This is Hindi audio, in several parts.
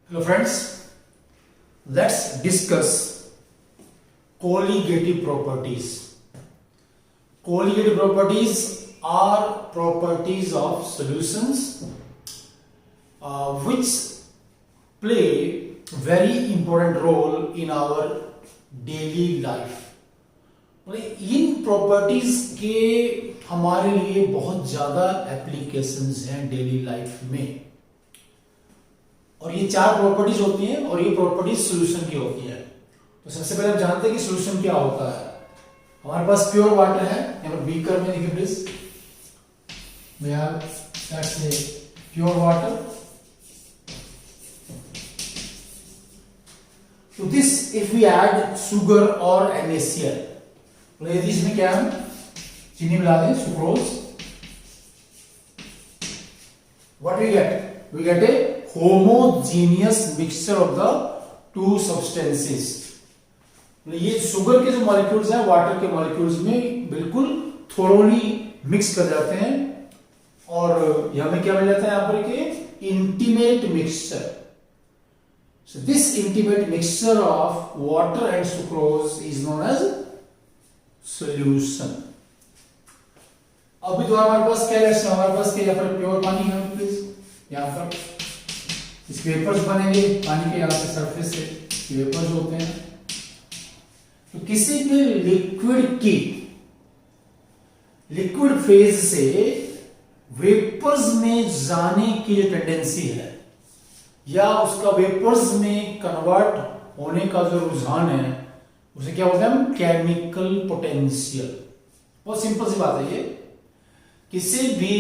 Hello friends, let's discuss colligative properties. Colligative properties are properties of solutions which play very important role in our daily life. In properties के हमारे लिए बहुत ज्यादा एप्लीकेशंस हैं डेली लाइफ में, और ये चार प्रॉपर्टीज होती हैं और ये प्रॉपर्टीज सॉल्यूशन की होती है। तो सबसे पहले हम जानते हैं कि सॉल्यूशन क्या होता है। हमारे पास प्योर वाटर है, यहाँ पर बीकर में देखिए please, we have pure water. तो this if we add sugar और NaCl, तो यदि इसमें क्या है, चीनी मिला दें, sucrose, what we get? We get a homogeneous mixture of the two substances. ये शुगर के जो मॉलिक्यूल्स हैं वाटर के मॉलिक्यूल्स में बिल्कुल थोरोली मिक्स कर जाते हैं, और यहां में क्या मिल जाता है, यहां पर कि intimate mixture. So this intimate mixture of water and sucrose is known as solution. अभी तो हमारे पास क्या है, हमारे पास क्या, यहाँ पर प्योर पानी है प्लीज, यहाँ पर इस वेपर्स बनेंगे पानी के, यहाँ पे सरफेस से वेपर्स होते हैं। तो किसी भी लिक्विड की लिक्विड फेज से वेपर्स में जाने की जो टेंडेंसी है, या उसका वेपर्स में कन्वर्ट होने का जो रुझान है, उसे क्या बोलते हैं हम? Chemical potential. बहुत सिंपल सी बात है ये। किसी भी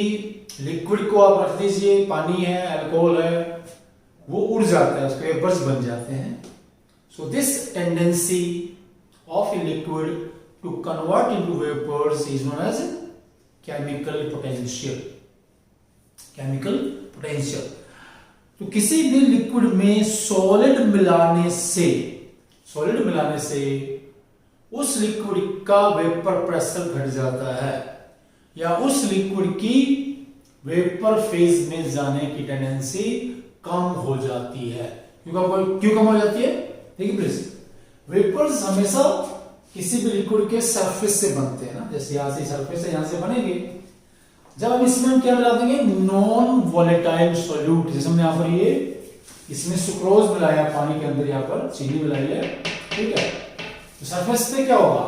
लिक्विड को आप रख दीजिए, पानी है, अल्कोहल है, वो उड़ जाता है, उसके वेपर्स बन जाते हैं। So this tendency of a liquid to convert into vapours is known as chemical potential. Chemical potential. तो किसी भी लिक्विड में सॉलिड मिलाने से उस लिक्विड का वेपर प्रेशर घट जाता है, या उस लिक्विड की वेपर फेज में जाने की टेंडेंसी कम हो जाती है। क्यों कम हो जाती है? देखिए प्लीज, वेपर्स हमेशा किसी भी लिक्विड के सरफेस से बनते हैं ना, जैसे यहां से सरफेस है, यहां से बनेंगे। जब हम इसमें क्या मिला देंगे? नॉन वॉलेटाइल सॉल्यूट, जैसे हमने यहां पर ये इसमें सुक्रोज मिलाया, पानी के अंदर यहां पर चीनी मिलाई है, ठीक है। तो सरफेस पे क्या होगा?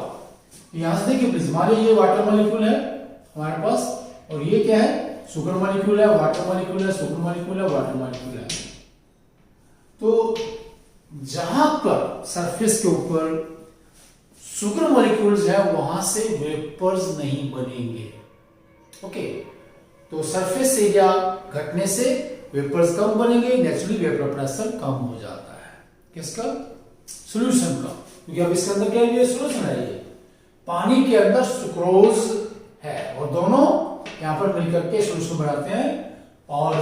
यहां से देखिए प्लीज, हमारे ये वाटर मॉलिक्यूल है हमारे पास, और ये क्या है? शुगर मॉलिक्यूल है, वाटर मॉलिक्यूल है, शुगर मॉलिक्यूल है, वाटर मॉलिक्यूल है। तो जहां पर सरफेस के ऊपर शुगर मॉलिक्यूल्स है, वहां से वेपर्स नहीं बनेंगे। ओके, तो सरफेस एरिया घटने से वेपर्स कम बनेंगे, नेचुरली वेपर प्रेशर कम हो जाता है। किसका? सॉल्यूशन का। क्योंकि अब इसके अंदर क्या है? ये सॉल्यूशन है, ये पानी के अंदर सुक्रोज है, और दोनों यहां पर मिलकर के सॉल्यूशन बनाते हैं। और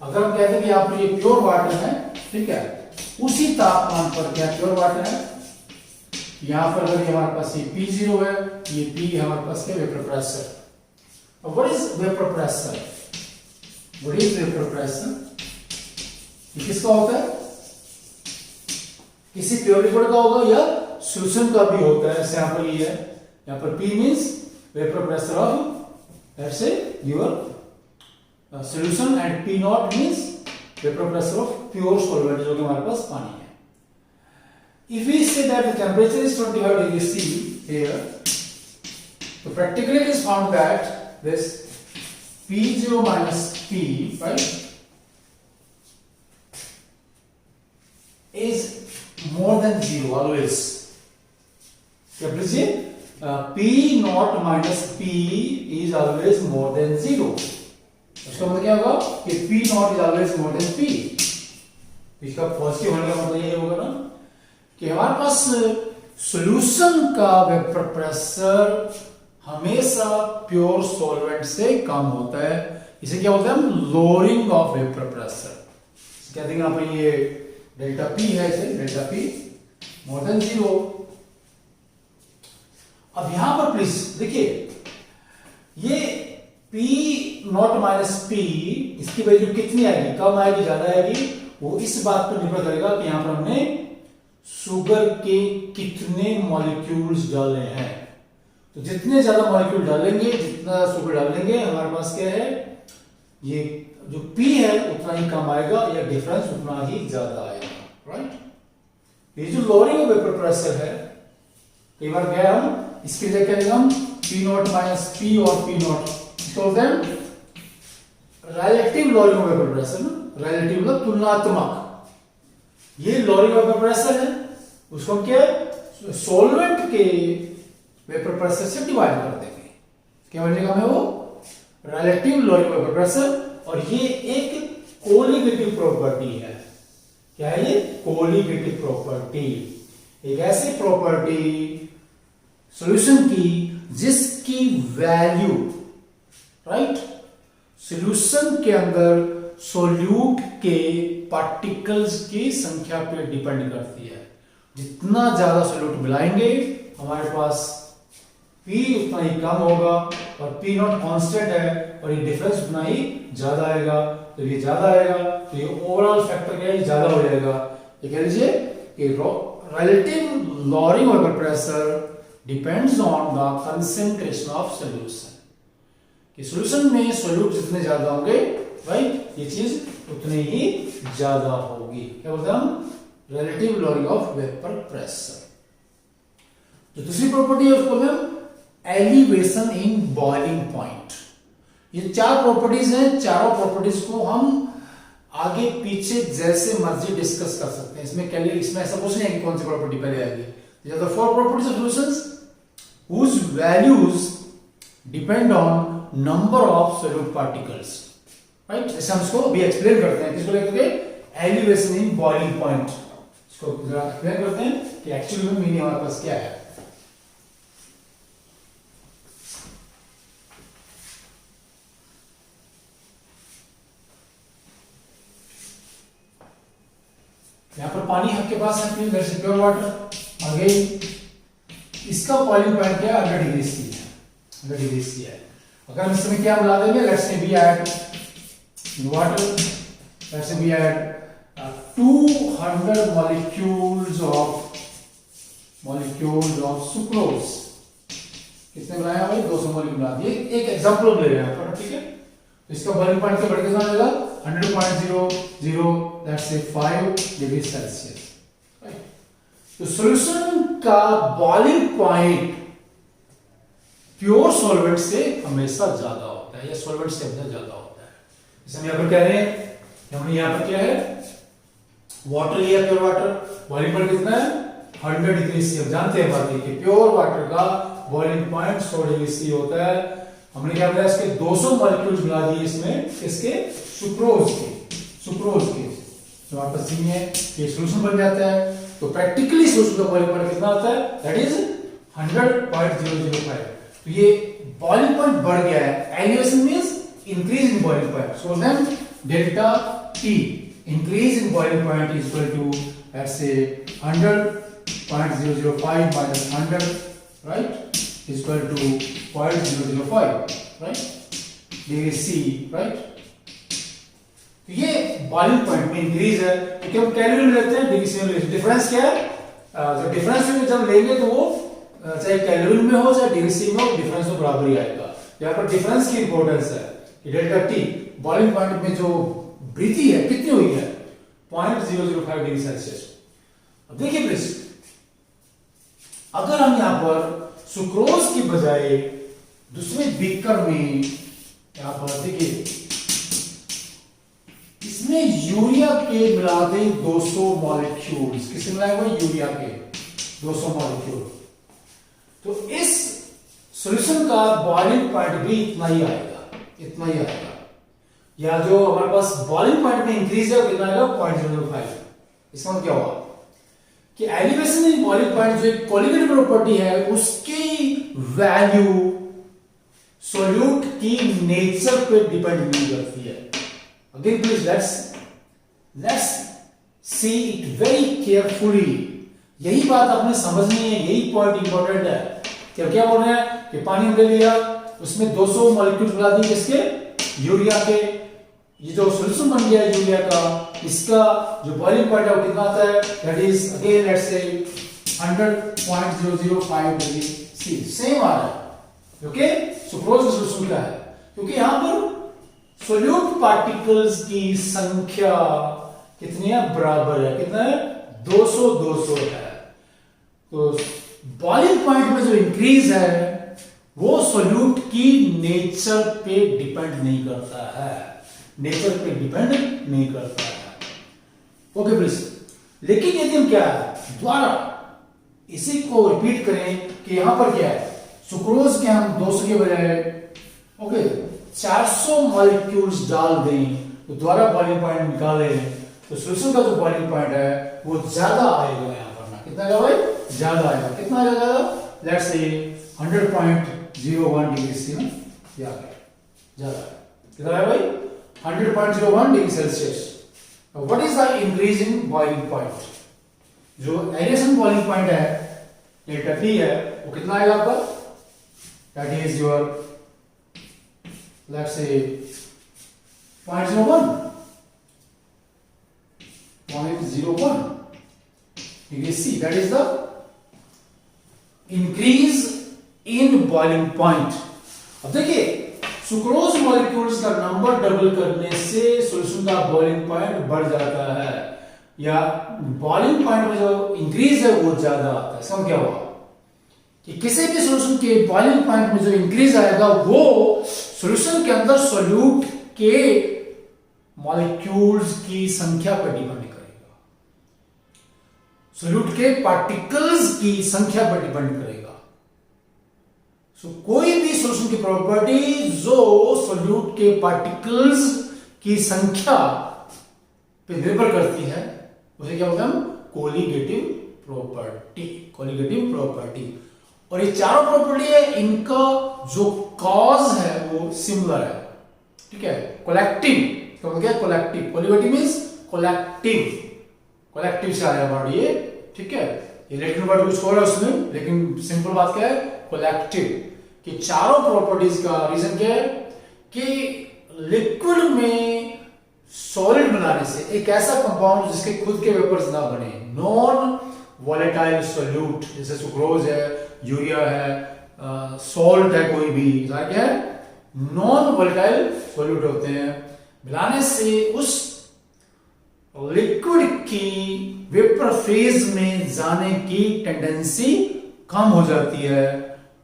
अगर हम कहते हैं कि यहां पर ये प्योर वाटर है, ठीक है, उसी तापमान पर क्या प्योर वाटर है, यहां पर अगर हमारे पास ये P0 है, ये P हमारे पास क्या? Vapour pressure. What is vapor pressure? What is vapor pressure? ये किसका होता है? किसी प्योर लिक्विड का होगा या सॉल्यूशन का भी होता है। जैसे यहाँ पर ये है, यहाँ पर P means vapour pressure of let's say your solution, and P0 means vapour pressure of pure solvent, जो कि हमारे पास पानी है। If we say that the temperature is 25 degrees C here, so practically it is found that this P0 minus P, right, is more than 0 always. क्या लीजिए? P0 minus P is always more than 0. उसका मतलब क्या होगा कि P0 is always more than P. इसका पॉजिटिव होने का मतलब ये होगा ना कि हमारे पास सॉल्यूशन का वेपर प्रेशर हमेशा प्योर सॉल्वेंट से कम होता है। इसे क्या बोलते हैं हम? Lowering of vapour pressure. कहते हैं यहां पर ये डेल्टा P है, इसे डेल्टा P मोर देन 0। अब यहां पर प्लीज देखिए, ये P0 माइनस P, इसकी वैल्यू कितनी आएगी? कम आएगी, ज्यादा आएगी? वो इस बात पर निर्भर करेगा कि यहां पर हमने शुगर के कितने मॉलिक्यूल्स डाले हैं। तो जितने ज्यादा मॉलिक्यूल डालेंगे, जितना शुगर डालेंगे, हमारे पास क्या है, ये जो P है उतना ही कम आएगा या डिफरेंस उतना ही ज्यादा आएगा, राइट। ये जो लॉरिंग ऑफ वेपर प्रेशर है, कई बार क्या हम इसके लिए क्या लेंगे हम P0 माइनस P और P0, इसको बोलते हैं relative lowering of vapour pressure ना, रिलेटिव मतलब तुलनात्मक। ये लॉरिंग ऑफ वेपर प्रेशर है, उसको क्या सॉल्वेंट के वेपर प्रेशर से डिवाइड कर देंगे, क्या बनेगा हमें वो relative lowering of vapour pressure. और ये एक कोलिगेटिव प्रॉपर्टी है। क्या है ये? कोलिगेटिव प्रॉपर्टी, एक ऐसी प्रॉपर्टी सॉल्यूशन की जिसकी वैल्यू, राइट, सॉल्यूशन के अंदर सोल्यूट के पार्टिकल्स की संख्या पे डिपेंड करती है। जितना ज्यादा सोल्यूट मिलाएंगे हमारे पास P उतना ही कम होगा, और P0 कांस्टेंट है और ये डिफरेंस उतना ही ज्यादा आएगा। तो ये ज्यादा आएगा तो ये ओवरऑल फैक्टर क्या है, ज्यादा हो जाएगा। ये कह लीजिए कि relative lowering of vapour pressure depends on the concentration of solution, कि सॉल्यूशन में सोल्यूट जितने ज्यादा होंगे, राइट, ये चीज उतनी ही ज्यादा होगी। क्या बोलते हैं हम? Relative lowering of vapour pressure. जो दूसरी प्रॉपर्टी है उसको हम एलिवेशन इन बॉइलिंग पॉइंट। ये चार प्रॉपर्टीज हैं, चारों प्रॉपर्टीज को हम आगे पीछे जैसे मर्जी डिस्कस कर सकते हैं। इसमें ऐसा कुछ नहीं है कि कौन सी प्रॉपर्टी पहले आएगी। The four properties of solutions whose values depend on number of solute particles, right? जैसे हम इसको भी एक्सप्लेन करते हैं, किसको लेकर के एलिवेशन इन बॉइलिंग पॉइंट, इसको जरा एक्सप्लेन करते हैं कि एक्चुअली में मीनिंग हमारे पास क्या है। यहां पर पानी आपके पास है, अपने घर से प्योर वाटर। आगे इसका बॉइलिंग पॉइंट क्या है? 100 डिग्री सी है, 100 डिग्री सी है। अगर हम इसमें क्या मिला देंगे, let's say we add water, let's say we add 200 molecules of sucrose. कितने बनाया भाई? 200 मॉलिक्यूल बना दिए। एक एग्जांपल ले रहे हैं यहाँ पर, ठीक है। तो इसका बॉइलिंग पॉइंट क्या बढ़ के कितना मिलेगा? 100.00 लेट्स से 5 डिग्री सेल्सियस। तो सॉल्यूशन का बॉइलिंग पॉइंट प्योर सॉल्वेंट से हमेशा ज्यादा होता है, या सॉल्वेंट से हमेशा ज्यादा होता है। जैसे हम यहां पर कह रहे हैं, हमने यहां पर क्या है, वाटर लिया, प्योर वाटर, बॉइलिंग पॉइंट कितना है? 100 डिग्री सी। हम जानते हैं बात कि प्योर वाटर का बॉइलिंग पॉइंट 100 डिग्री सी होता है। हमने क्या बताया, इसके 200 मॉलिक्यूल्स मिला दिए इसमें, किसके? सुक्रोज के। तो आपस में ये सॉल्यूशन बन जाता है। तो प्रैक्टिकली सॉल्यूशन का बॉइलिंग पॉइंट कितना होता है? That is 100.005। तो ये बॉइलिंग पॉइंट बढ़ गया है। Elevation means increase in boiling point. So then delta T increase in boiling point is equal to let's say 100.005 minus 100, right, is equal to 0.005, right, degree C, right। तो ये बॉइलिंग पॉइंट में इंक्रीज है, तो क्या हम कैलोरी में लेते हैं, डिग्री सी में लेते हैं। डिफरेंस क्या है? जो डिफरेंस में जब लेंगे तो वो चाहे कैलोरी में हो चाहे डिग्री सी में हो, डिफरेंस तो बराबर ही आएगा। यहाँ पर डिफरेंस की इंपॉर्टेंस है कि डेल्टा T बॉइलिंग पॉइंट में जो वृद्धि है कितनी हुई है? 0.005 डिग्री सेल्सियस। अब देखिए प्लीज, अगर हम यहां पर सुक्रोज की बजाय दूसरे बीकर में यहां पर देखिए, इसमें यूरिया के मिला दें 200 मॉलिक्यूल्स। किससे मिलाए हुए? यूरिया के 200 मॉलिक्यूल। तो इस सॉल्यूशन का बॉइलिंग पॉइंट भी इतना ही आएगा, या जो हमारे पास बॉइलिंग पॉइंट में इंक्रीज है कितना आएगा? 0.005। इसका मतलब क्या हुआ कि एलिवेशन इन बॉइलिंग पॉइंट जो एक कोलिगेटिव प्रॉपर्टी है, उसकी वैल्यू सॉल्यूट की नेचर पे डिपेंड नहीं करती है। Again please let's see it very carefully. यही बात आपने समझनी है, यही पॉइंट इंपॉर्टेंट है। क्या बोल रहे हैं कि पानी हमने लिया, उसमें 200 मॉलिक्यूल मिला दिए, किसके? यूरिया के। ये जो सोल्यूशन बन गया है यूरिया का, इसका जो बॉइलिंग पॉइंट है वो कितना आता है, that is again let's say 100.005 degree C, same आ रहा है। ओके, सुक्रोज का सोल्यूशन क्या है, क्योंकि यहां पर सोल्यूट पार्टिकल्स की संख्या कितनी है, बराबर है, कितना है, 200 200 है। तो बॉइलिंग पॉइंट में जो इंक्रीज है वो सोल्यूट की नेचर पे डिपेंड नहीं करता है, नेचर पे डिपेंड नहीं करता है। ओके प्लीज, लेकिन यदि हम क्या है द्वारा इसी को रिपीट करें कि यहां पर क्या है, सुक्रोज के हम 200 के बजाय ओके 400 मॉलिक्यूल्स डाल दें तो द्वारा बॉइलिंग पॉइंट निकालें तो सोल्यूशन का जो बॉइलिंग पॉइंट है वो ज्यादा आएगा यहां पर ना, कितना आएगा भाई, ज्यादा आएगा। कितना आएगा, लेट्स से 100.01 डिग्री सी ना, ये आ गया ज्यादा, कितना है भाई, 100.01 degree Celsius. What is the increase in boiling point, जो एडिशन बॉइलिंग पॉइंट है डेल्टा T है वो कितना आएगा आपका, that is your let's say 0.01 degree C, that is the increase in boiling point। अब देखिए सुक्रोज मॉलिक्यूल्स का नंबर डबल करने से सॉल्यूशन का बॉइलिंग पॉइंट बढ़ जाता है, या बॉइलिंग पॉइंट में जो इंक्रीज है वो ज्यादा आता है। इसका क्या हुआ कि किसी भी सॉल्यूशन के बॉइलिंग पॉइंट में जो इंक्रीज आएगा वो सॉल्यूशन के अंदर सोल्यूट के मॉलिक्यूल्स की संख्या पर डिपेंड करेगा, सोल्यूट के पार्टिकल्स की संख्या पर डिपेंड करेगा। कोई भी सॉल्यूशन की प्रॉपर्टी जो सोल्यूट के पार्टिकल्स की संख्या पे निर्भर करती है उसे क्या बोलते हैं हम, कोलिगेटिव प्रॉपर्टी, कोलिगेटिव प्रॉपर्टी। और ये चारों प्रॉपर्टी है, इनका जो कॉज है वो सिमिलर है, ठीक है, कोलेक्टिव, तो क्या collective, colligative means collective, collective से आया वर्ड ये, ठीक है, ये लेटिन वर्ड कुछ और है उसमें, लेकिन सिंपल बात क्या है, कोलेक्टिव। कि चारों प्रॉपर्टीज का रीजन क्या है कि लिक्विड में सॉलिड बनाने से एक ऐसा कंपाउंड जिसके खुद के वेपर्स ना बने, नॉन वॉलेटाइल सोल्यूट, जैसे सुक्रोज है, यूरिया है, सॉल्ट है, कोई भी क्या है, नॉन वॉलेटाइल सोल्यूट होते हैं, मिलाने से उस लिक्विड की वेपर फेज में जाने की टेंडेंसी कम हो जाती है।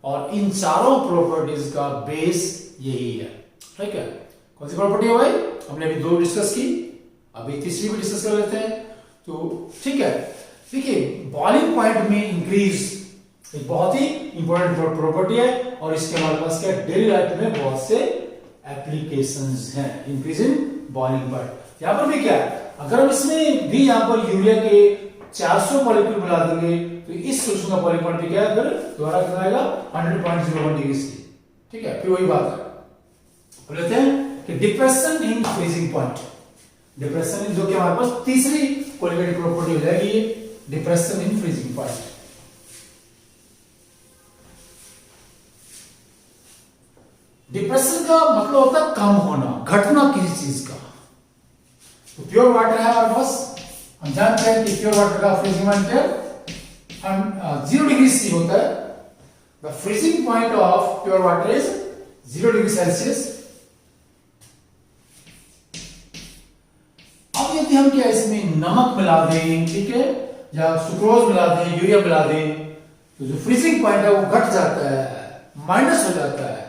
और इन चारों प्रॉपर्टीज का बेस यही है, ठीक है। कौन सी प्रॉपर्टी है भाई, हमने अभी 2 डिस्कस की, अभी तीसरी भी डिस्कस कर लेते हैं, तो ठीक है। देखिए बॉइलिंग पॉइंट में इंक्रीज एक बहुत ही इंपॉर्टेंट प्रॉपर्टी है और इसके हमारे पास क्या डेली लाइफ में बहुत से एप्लीकेशंस हैं, इंक्रीज इन बॉइलिंग पॉइंट। यहां पर भी क्या है, अगर हम इसमें भी यहां पर यूरिया के 400 मॉलिक्यूल मिला देंगे तो इस सॉल्यूशन का बॉइलिंग पॉइंट क्या है, फिर दोबारा कितना आएगा, 100.01 डिग्री सी, ठीक है। फिर वही बात है, बोलते हैं कि depression in freezing point, depression in, जो कि हमारे पास तीसरी कोलिगेटिव प्रॉपर्टी हो जाएगी, depression in freezing point. Depression का मतलब होता है कम होना, घटना किसी चीज का। तो प्योर वाटर है हमारे पास, हम जानते हैं कि प्योर वाटर का फ्रीजिंग पॉइंट क्या है, 0 डिग्री सी होता है। The freezing point of pure water is 0 degree Celsius. अब यदि हम क्या इसमें नमक मिला दें, ठीक है, या सुक्रोज मिला दें, यूरिया मिला दें, तो जो फ्रीजिंग पॉइंट है वो घट जाता है, माइनस हो जाता है,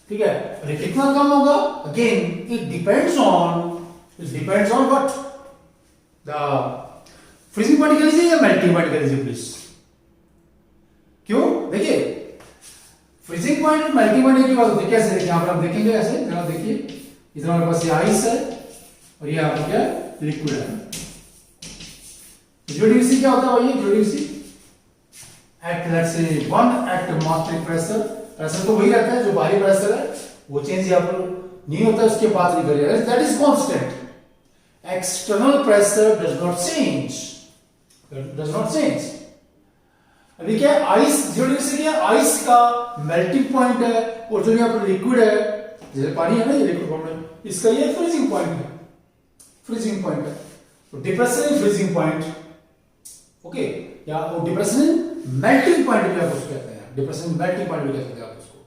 ठीक है। और ये कितना कम होगा, again it depends on what, the freezing point कह लीजिए या मेल्टिंग पॉइंट कह लीजिए प्लीज। क्यों, देखिए फ्रीजिंग पॉइंट और मेल्टिंग पॉइंट की बात होती है, कैसे देखिए, यहां पर आप देखेंगे ऐसे, जरा देखिए, इधर हमारे पास ये आइस है और ये आपका क्या लिक्विड है। जीरो डिग्री सी क्या होता है भाई, zero degree C at let's say 1 atmospheric pressure, pressure तो वही रहता है जो बाहरी प्रेशर है, वो चेंज यहां पर नहीं होता, उसके बात नहीं करिएगा, that is constant. External pressure does not change. अभी क्या है, आइस 0 डिग्री से क्या, आइस का मेल्टिंग पॉइंट है, और जो यहाँ पर लिक्विड है, जैसे पानी है ना, ये लिक्विड फॉर्म में, इसका ये फ्रीजिंग पॉइंट है। फ्रीजिंग पॉइंट है। तो depression in freezing point, okay, या डिप्रेशन इन मेल्टिंग पॉइंट भी आप उसको कहते हैं, डिप्रेशन इन मेल्टिंग पॉइंट भी कह सकते हैं आप उसको।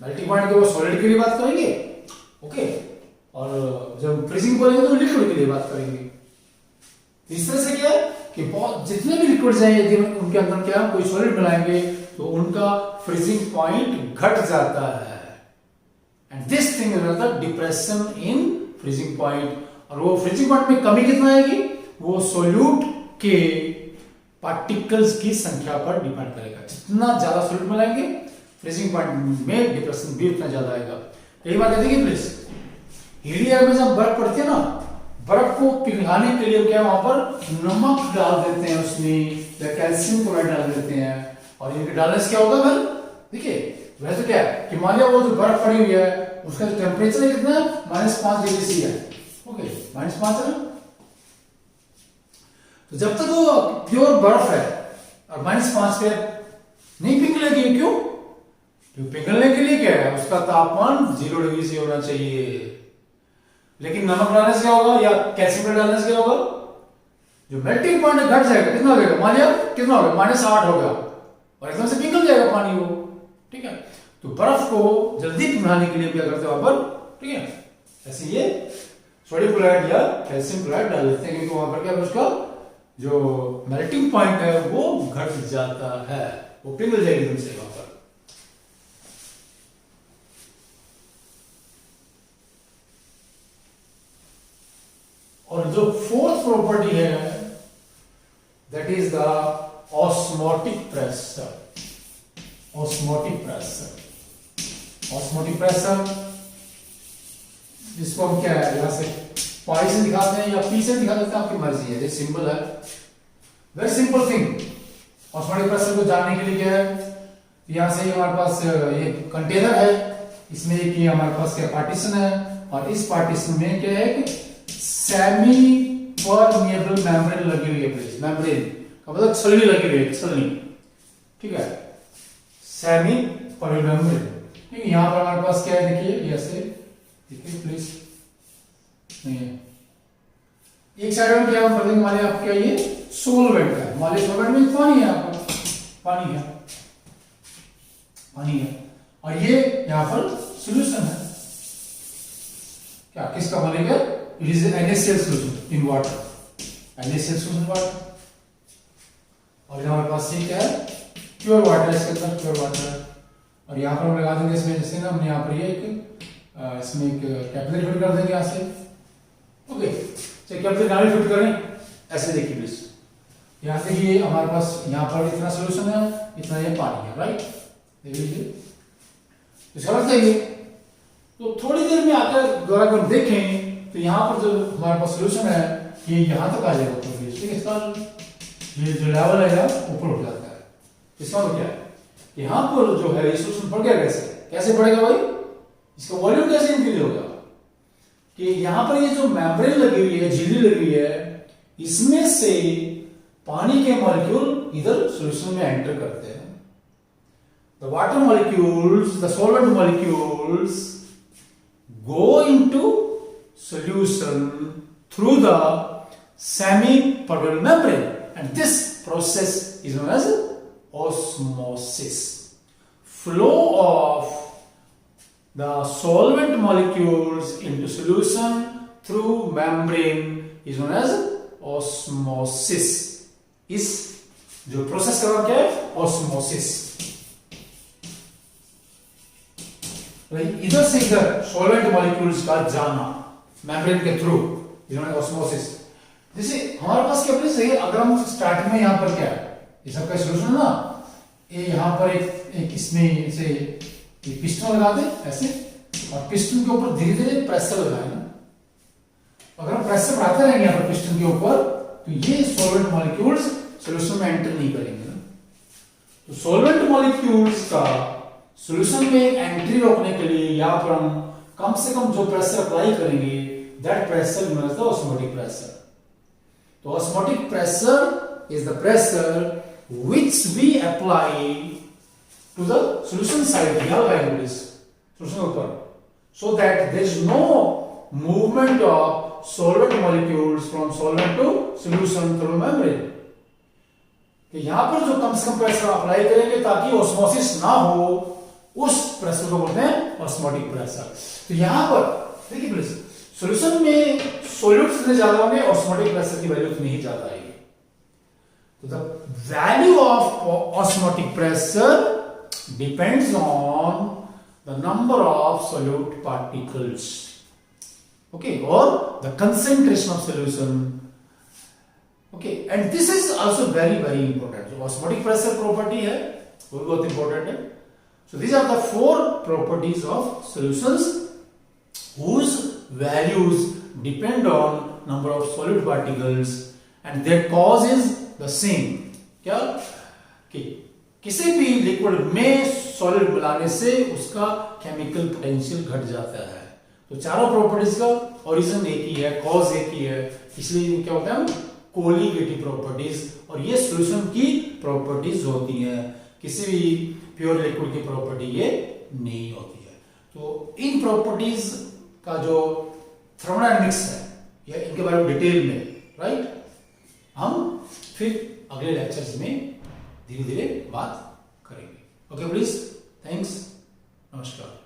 मेल्टिंग पॉइंट के वो सॉलिड के लिए बात करेंगे, ओके, और जब फ्रीजिंग बोलेंगे तो लिक्विड के लिए बात करेंगे। इस तरह से क्या है कि बहुत जितने भी लिक्विड हैं यदि उनके अंदर क्या कोई सॉलिड मिलाएंगे तो उनका फ्रीजिंग पॉइंट घट जाता है, and this thing is the depression in freezing point. और वो फ्रीजिंग पॉइंट में कमी कितना आएगी, वो सोल्यूट के पार्टिकल्स की संख्या पर डिपेंड करेगा। जितना ज्यादा सोल्यूट मिलाएंगे फ्रीजिंग पॉइंट में डिप्रेशन भी उतना ज्यादा आएगा। यही बात देखिए प्लीज, हिली एयर में जब बर्फ पड़ती है ना, बर्फ को पिघलाने के लिए क्या वहां पर नमक डाल देते हैं उसमें, या कैल्शियम क्लोराइड डाल देते हैं, और इनके डालने से क्या होगा फिर देखिए, वैसे क्या है कि मान लिया वो जो बर्फ पड़ी हुई है उसका जो टेम्परेचर है कितना है, -5 डिग्री सी है, ओके, -5 है ना। तो जब तक वो प्योर बर्फ है और -5 पे नहीं पिघलेगी, क्यों? क्योंकि पिघलने के लिए क्या है, उसका तापमान 0 डिग्री से होना चाहिए। लेकिन नमक डालने से क्या होगा, या कैल्शियम डालने से क्या होगा, जो मेल्टिंग पॉइंट घट जाएगा, कितना हो गया, मान लिया कितना हो गया, -8 हो गया, और एकदम से पिघल जाएगा पानी वो, ठीक है। तो बर्फ को जल्दी पिघलाने के लिए क्या करते हैं वहां पर, ठीक है, ऐसे ये सोडियम क्लोराइड या कैल्शियम क्लोराइड डाल देते हैं, क्योंकि वहां पर क्या उसका जो मेल्टिंग पॉइंट है वो घट जाता है, वो पिघल जाएगी एकदम से वहां पर। और जो फोर्थ प्रॉपर्टी है that is the osmotic pressure. Osmotic pressure, osmotic pressure जिसको हम क्या है यहां से पाई से दिखाते हैं या पी से दिखा देते हैं, आपकी मर्जी है, ये सिंबल है, very simple thing. Osmotic pressure को जानने के लिए क्या है, यहां से हमारे पास ये कंटेनर है, इसमें एक ये हमारे पास क्या पार्टीशन है, और इस पार्टीशन में क्या है कि सेमी परमिएबल मेम्ब्रेन लगी हुई है, प्लीज मेम्ब्रेन का मतलब छलनी लगी हुई है, छलनी, ठीक है, सेमी परमिएबल मेम्ब्रेन। ठीक है, यहां पर हमारे पास क्या है देखिए, ऐसे देखिए प्लीज, नहीं है एक साइड में क्या हम पढ़ेंगे, मान लिया आप क्या ये सोलवेंट है, मान लिया सोलवेंट में पानी है, आपका पानी है, पानी है, और ये यहां पर सॉल्यूशन है, क्या किसका बनेगा, it is an NaCl solution in water, NaCl solution water। और यहाँ हमारे पास क्या है, प्योर वाटर, इसके अंदर प्योर वाटर, और यहाँ पर हम लगा देंगे इसमें, जैसे ना हमने यहाँ पर ये इसमें एक कैपिलरी फिट कर देंगे यहाँ से, ओके, चलिए कैपिलरी गाड़ी फिट करें, ऐसे देखिए प्लीज, यहाँ से ये हमारे पास यहाँ पर इतना सोल्यूशन है, इतना ये पानी है, राइट, देख लीजिए, इसका अर्थ है ये। तो थोड़ी देर में आकर दोबारा अगर देखें तो यहाँ पर जो हमारे पास सोल्यूशन है ये यहाँ तक आ जाएगा, ठीक है, इसका ये जो लेवल है ऊपर उठ जाता है। इसका मतलब क्या है, यहाँ पर जो है ये सोल्यूशन बढ़ गया, कैसे बढ़ेगा भाई, इसका वॉल्यूम कैसे इंक्रीज होगा, कि यहाँ पर ये जो मेम्ब्रेन लगी हुई है, झिल्ली लगी हुई है, इसमें से पानी के मॉलिक्यूल इधर सोल्यूशन में एंटर करते हैं। The water molecules, the solvent molecules go into solution through the semi-permeable membrane, and this process is known as osmosis. Flow of the solvent molecules into solution through membrane is known as osmosis. इस जो प्रोसेस का नाम क्या है, osmosis। इधर से इधर सॉल्वेंट मॉलिक्यूल्स का जाना मेम्ब्रेन के थ्रू, इन्होंने ऑस्मोसिस। जैसे हमारे पास क्या प्लीज है, अगर हम स्टार्टिंग में यहाँ पर क्या है, ये सबका सोल्यूशन है ना, ये यहाँ पर एक इसमें से एक पिस्टन लगा दे ऐसे, और पिस्टन के ऊपर धीरे धीरे प्रेशर लगाए ना, अगर हम प्रेशर बढ़ाते रहेंगे यहाँ पर पिस्टन के ऊपर, तो ये सॉल्वेंट मॉलिक्यूल्स सोल्यूशन में एंटर नहीं करेंगे ना। तो सॉल्वेंट मॉलिक्यूल्स का सॉल्यूशन में एंट्री रोकने के लिए यहां पर हम कम से कम जो प्रेशर अप्लाई करेंगे, that pressure known as the osmotic pressure. तो osmotic pressure is the pressure which we apply to the solution side, solution ऊपर, so that there is no movement of solvent molecules from solvent to solution through membrane। तो यहां पर जो कम से कम प्रेशर अप्लाई करेंगे ताकि ऑस्मोसिस ना हो, उस प्रेशर को बोलते हैं ऑस्मोटिक प्रेशर। तो यहां पर देखिए प्लीज, सॉल्यूशन में सॉल्यूट्स जितने ज्यादा होंगे ऑस्मोटिक प्रेशर की वैल्यू उतनी ही ज्यादा आएगी। तो the value of osmotic pressure depends on the number of solute particles, okay, or the concentration of solution, okay, and this is also very important। जो osmotic pressure property है वो भी बहुत important है। So these are the four properties of solutions whose values depend on number of solid particles and their cause is the same। क्या कि किसी भी लिक्विड में सॉलिड मिलाने से उसका केमिकल पोटेंशियल घट जाता है। तो चारों प्रॉपर्टीज का ओरिजिन एक ही है, कॉज एक ही है, इसलिए क्या होता है कोलिगेटिव प्रॉपर्टीज, और ये सॉल्यूशन की प्रॉपर्टीज होती हैं। किसी भी प्योर लिक्विड की प्रॉपर्टी ये नहीं होती है। तो इन प्रॉपर्टीज का जो थर्मोडायनेमिक्स है या इनके बारे में डिटेल में राइट हम फिर अगले लेक्चर्स में धीरे धीरे बात करेंगे। ओके प्लीज, थैंक्स, नमस्कार।